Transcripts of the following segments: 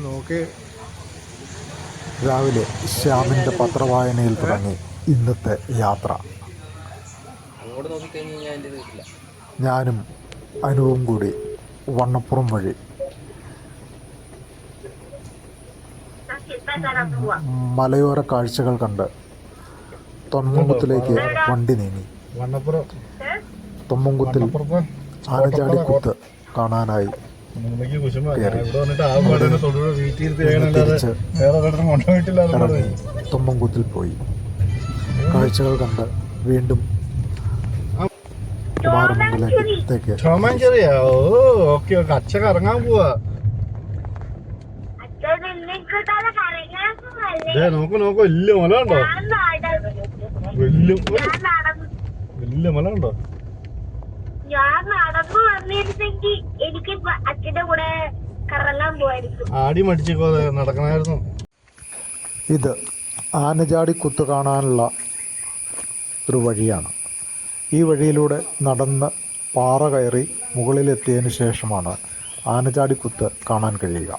നോക്കി രാവിലെ ശ്യാമിൻ്റെ പത്രവായനയിൽ തുടങ്ങി ഇന്നത്തെ യാത്ര. ഞാനും അനുവും കൂടി വണ്ണപ്പുറം വഴി മലയോര കാഴ്ചകൾ കണ്ട് തൊമ്മൻകുത്തിലേക്ക് വണ്ടി നീങ്ങി. തൊമ്മൻകുത്തിൽ ആനചാടിക്കുത്ത് കാണാനായി തിരിച്ച് ഇറങ്ങി തൊമ്മൻകുത്തിൽ പോയി. കാഴ്ചകൾ കണ്ട് വീണ്ടും കുമാരമംഗലത്തേക്ക് അച്ഛൻ ഇറങ്ങാൻ പോവാ. നോക്കൂ വലിയ മല ഉണ്ടോ? വലിയ മല ഉണ്ടോ? ഞാൻ നടന്നു വന്നിരുന്നെങ്കിൽ എനിക്ക് അച്ഛന്റെ കൂടെ കറങ്ങാൻ പോവായിരിക്കും. ആടി മടിച്ചോ നടക്കണമായിരുന്നു. ഇത് ആനചാടിക്കുത്ത് കാണാനുള്ള ഒരു വഴിയാണ്. ഈ വഴിയിലൂടെ നടന്ന് പാറ കയറി മുകളിലെത്തിയതിന് ശേഷമാണ് ആനചാടിക്കുത്ത് കാണാൻ കഴിയുക.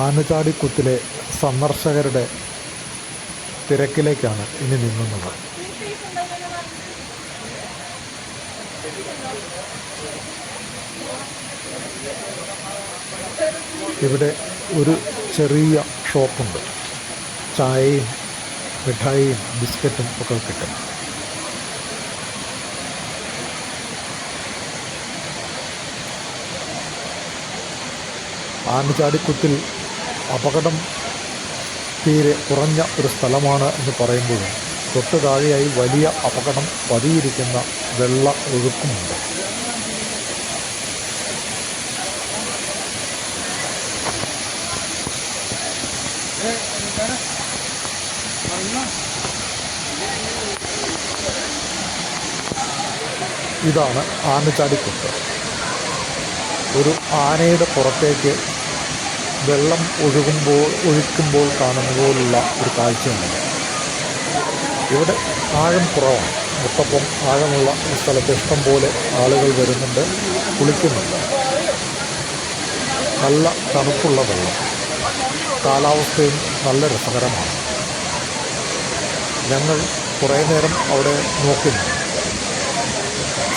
ആനചാടിക്കുത്തിലെ സന്ദർശകരുടെ തിരക്കിലേക്കാണ് ഇനി നീങ്ങുന്നത്. ഇവിടെ ഒരു ചെറിയ ഷോപ്പുണ്ട്. ചായയും മിഠായിയും ബിസ്ക്കറ്റും ഒക്കെ കിട്ടും. ആനചാടിക്കുത്തിൽ അപകടം തീരെ കുറഞ്ഞ ഒരു സ്ഥലമാണ് എന്ന് പറയുമ്പോഴും തൊട്ട് താഴെയായി വലിയ അപകടം പതിയിരിക്കുന്ന വെള്ള ഒഴുക്കുമുണ്ട്. ഇതാണ് ആനചാടിക്കുത്ത്. ഒരു ആനയുടെ പുറത്തേക്ക് വെള്ളം ഒഴിക്കുമ്പോൾ കാണുന്ന പോലുള്ള ഒരു കാഴ്ചയാണ്. ഇവിടെ ആഴം കുറവാണ്. മുട്ടപ്പം ആഴമുള്ള ഈ സ്ഥലത്ത് ഇഷ്ടം പോലെ ആളുകൾ വരുന്നുണ്ട്, കുളിക്കുന്നുണ്ട്. നല്ല തണുപ്പുള്ള വെള്ളം, കാലാവസ്ഥയും നല്ല രസകരമാണ്. ഞങ്ങൾ കുറേ നേരം അവിടെ നോക്കുന്നു.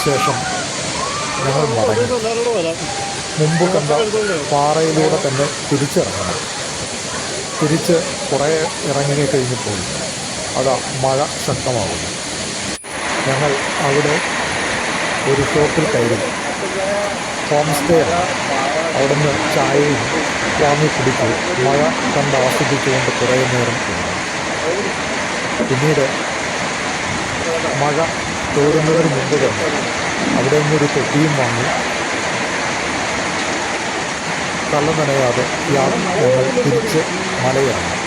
ശേഷം ഞങ്ങൾ മടങ്ങി. മുമ്പ് കണ്ട പാറയിലൂടെ തന്നെ തിരിച്ചിറങ്ങണം. തിരിച്ച് കുറേ ഇറങ്ങി കഴിഞ്ഞപ്പോൾ അതാ മഴ ശക്തമാകുന്നു. ഞങ്ങൾ അവിടെ ഒരു ഷോപ്പിൽ കയറി. ഹോം സ്റ്റേ ആണ്. അവിടെ നിന്ന് ചായയും വാങ്ങി കുടിച്ചു മഴ കണ്ട് ആസ്വദിച്ചുകൊണ്ട് കുറേ നേരം ഇരുന്നു. പിന്നീട് മഴ തോരുന്നതിന് മുമ്പ് തന്നെ അവിടെ നിന്നൊരു തൊട്ടിയും വാങ്ങി കള്ളം നനയാതെ ഞങ്ങൾ തിരിച്ച് മലയിറങ്ങി.